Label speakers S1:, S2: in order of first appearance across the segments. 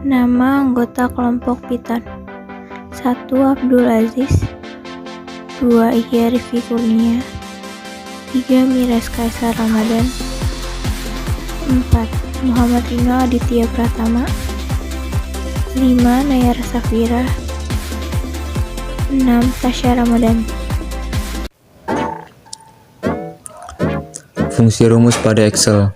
S1: Nama anggota kelompok Python: 1. Abdul Aziz, 2. Ihya Rifki Kurnia, 3. Miras Kaisar Ramadan, 4. Muhammad Rino Aditya Pratama, 5. Nayar Safira, 6. Tasya Ramadan.
S2: Fungsi rumus pada Excel.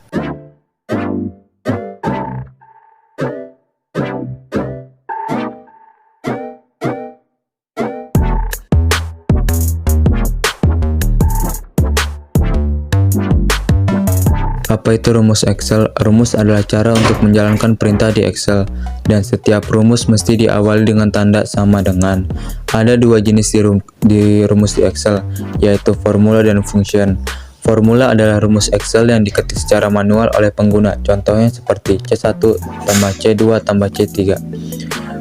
S2: Apa itu rumus Excel? Rumus adalah cara untuk menjalankan perintah di Excel, dan setiap rumus mesti diawali dengan tanda sama dengan. Ada dua jenis di rumus di Excel, yaitu formula dan function. Formula adalah rumus Excel yang diketik secara manual oleh pengguna, contohnya seperti C1 tambah C2 tambah C3.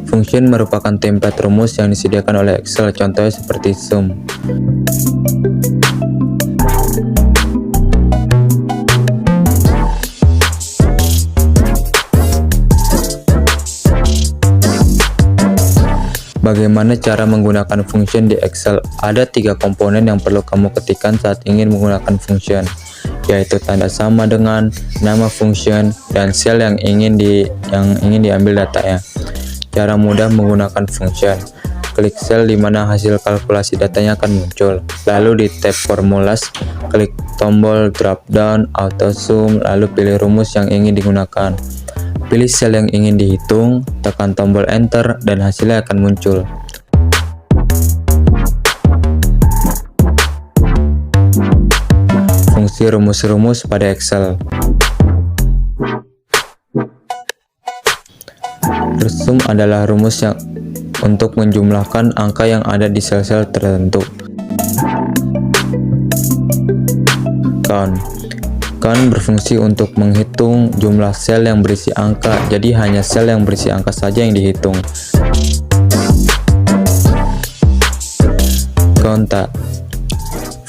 S2: Function merupakan template rumus yang disediakan oleh Excel, contohnya seperti sum. Bagaimana cara menggunakan function di Excel? Ada 3 komponen yang perlu kamu ketikkan saat ingin menggunakan function, yaitu tanda sama dengan, nama function, dan sel yang ingin diambil datanya. Cara mudah menggunakan function: klik sel di mana hasil kalkulasi datanya akan muncul, lalu di tab Formulas, klik tombol drop down Auto Sum, lalu pilih rumus yang ingin digunakan. Pilih sel yang ingin dihitung, tekan tombol enter, dan hasilnya akan muncul. Fungsi rumus-rumus pada Excel. Sum adalah rumus yang untuk menjumlahkan angka yang ada di sel-sel tertentu. Count berfungsi untuk menghitung jumlah sel yang berisi angka, jadi hanya sel yang berisi angka saja yang dihitung. Konta.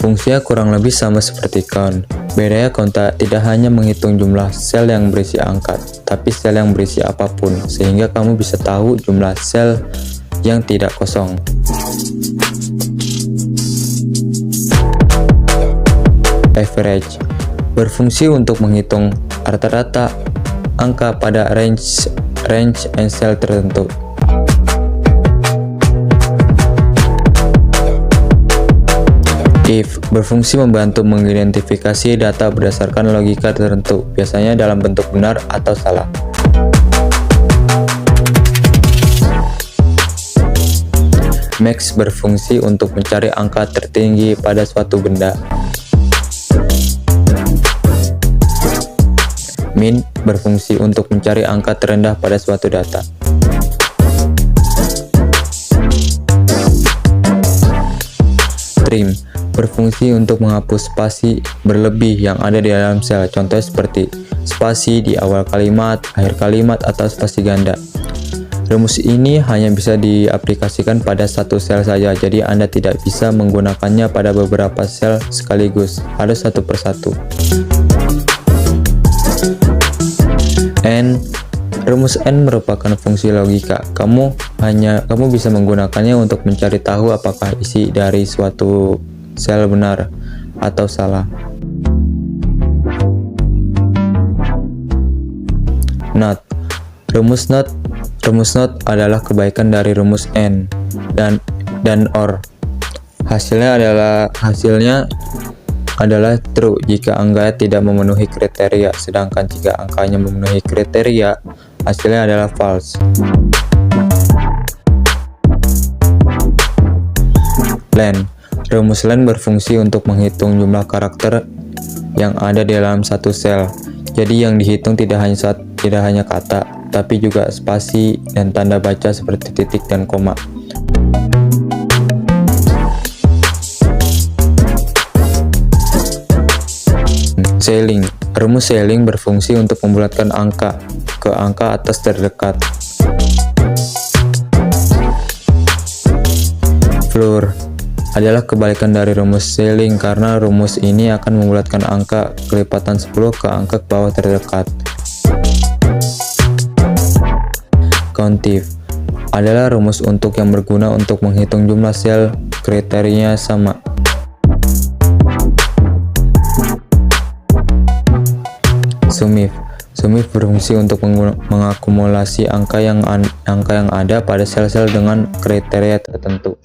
S2: Fungsinya kurang lebih sama seperti count. Bedanya konta tidak hanya menghitung jumlah sel yang berisi angka, tapi sel yang berisi apapun, sehingga kamu bisa tahu jumlah sel yang tidak kosong. Average berfungsi untuk menghitung rata-rata angka pada range and cell tertentu. If berfungsi membantu mengidentifikasi data berdasarkan logika tertentu, biasanya dalam bentuk benar atau salah. Max berfungsi untuk mencari angka tertinggi pada suatu benda. Min berfungsi untuk mencari angka terendah pada suatu data. Trim berfungsi untuk menghapus spasi berlebih yang ada di dalam sel, contohnya seperti spasi di awal kalimat, akhir kalimat, atau spasi ganda. Rumus ini hanya bisa diaplikasikan pada satu sel saja, jadi Anda tidak bisa menggunakannya pada beberapa sel sekaligus, harus satu persatu. Rumus N merupakan fungsi logika. Kamu bisa menggunakannya untuk mencari tahu apakah isi dari suatu sel benar atau salah. Not. Rumus not adalah kebaikan dari rumus N dan OR. Hasilnya adalah true jika angka tidak memenuhi kriteria, sedangkan jika angkanya memenuhi kriteria, hasilnya adalah false. Len. Rumus len berfungsi untuk menghitung jumlah karakter yang ada di dalam satu sel. Jadi yang dihitung tidak hanya kata, tapi juga spasi dan tanda baca seperti titik dan koma. Ceiling. Rumus ceiling berfungsi untuk membulatkan angka ke angka atas terdekat. Floor adalah kebalikan dari rumus ceiling karena rumus ini akan membulatkan angka kelipatan 10 ke angka ke bawah terdekat. COUNTIF adalah rumus untuk yang berguna untuk menghitung jumlah sel kriterianya sama. SUMIF berfungsi untuk mengakumulasi angka yang ada pada sel-sel dengan kriteria tertentu.